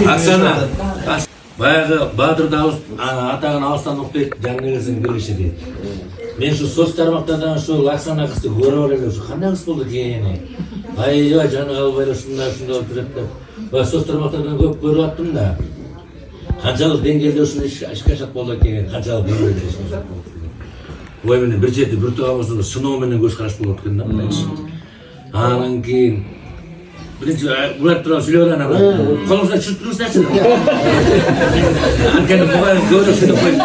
Aksana. Bayağı Bahadır'da atağın ağustan noktayı canlı gelsin girişi değil. Men şu sos tarmaklardan şu Aksana kızı görüyorum şu kanday kız buldu diyene. Ay canı kalbayla şunda oturup da sos tarmaklardan köp görüp attım da. Kançalık dengelde şunu iş kaçak boldu ki kançalık dengelde şunu. Bu evinin bir jeti bir tuğamızın sınav menen göz karaş boldu ki anan keyin birinci bular turan söylüyorlar ama kolumuzda çürütürüz açın. Ankeni bu kadar görüp şunu koyup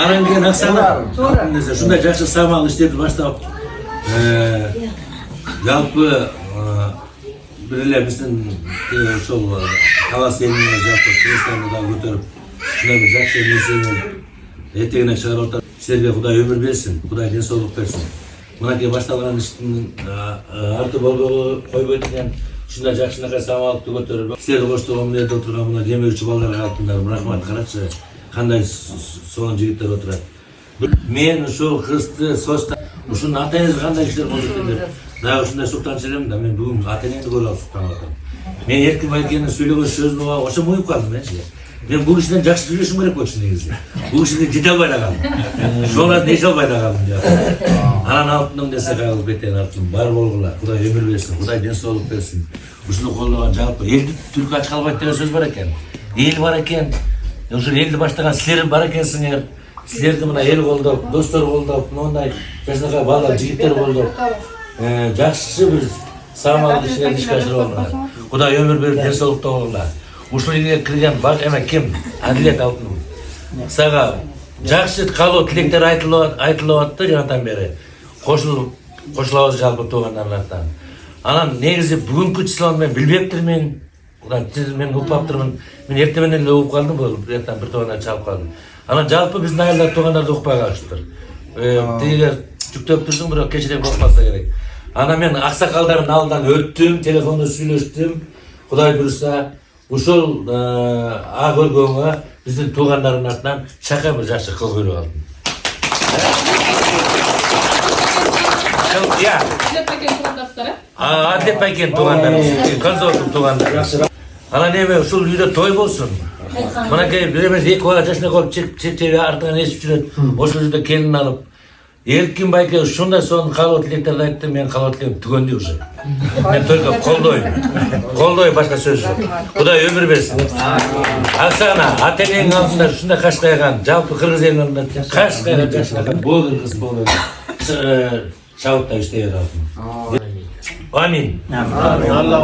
anan keyin Aksana. Şunda жақсы самал işlerdi başlap. Жалпы birile bizim şol Kalas elini жалпы Kırgızстан'da da götürüp şuna bir жақсы mesele eteğine çıkarıp sizlerge Kuday ömür versin, Kuday densoluk versin. Mınaki baştalgan işin artı bol koyup şunda жақшынакай самалыкты көтөрүп силерди коштогон жерде отурган мына жеме үчү балдар калыптыңдар рахмат карачы кандай сонун жигиттер отурат мен ушул кызды соста ушунун ата энеси кандай кишилер болот экен деп дагы ушундай суктанчу элем да мен бүгүн ата энемди көрүп алып суктанып атам мен эркин байкенин сөйлөгөн сөзүн угуп ошо уюп калдым мен бул кишиден жакшы сүйлөшүм керек болчу негизи бул кишиге жете албай да калдым шоңат неше албай да калдым анан алтыным десе калып кетен алтыным бар болгула Кудай өмүр берсин Кудай денсаулык берсин ушуну колдогон жалпы элди түлкү ач калбайт деген сөз бар экен эл бар экен ушул элди баштаган силер бар экенсиңер силерди мына эл колдоп достор колдоп мондай жакшынакай балдар жигиттер колдоп жакшы бир самал иштерди ишке ашырып алгыла Кудай өмүр берип денсаулыкта болгула ушул элге кирген бак эме ким Адилет алтыным сага жакшы калуу тилектер айтылып атты жанатан бери кошулабыз жалпы туугандардын атынан анан негизи бүгүнкү числону мен билбептирмин мен укпаптырмын мен эртең менен эле угуп калдым бул бир туугандан чалып калдым анан жалпы биздин айылда туугандарды укпай калышыптыр тиге жүктөп турдум бирок кечирем болмаса керек анан мен аксакалдардын алдынан өттүм телефондо сүйлөштүм Кудай буюрса ушул көргөнгө биздин туугандардын атынан чакай бир жакшы кыл көрүп алдым. Адилет байкен туугандарыбыз, Конзордун туугандары. Анан эми ушул үйдө той болсун. Мынакей бир эмес эки бала жашына колуп чечеби артынан эсип жүрөт. Ошол жерде келин алып Эркин байке ушундай сонун каалоо тилектерди айтты, мен каалоо тилегим түгөндү уже. Мен только колдойм, башка сөз жок. Кудай өмүр берсин. Аксана, ата энеңдин алдында ушундай каш кайган, жалпы кыргыз элинин алдында каш кайган жакшы. Бул кыргыз болду. Чабытта иштей берет. Амин. Алла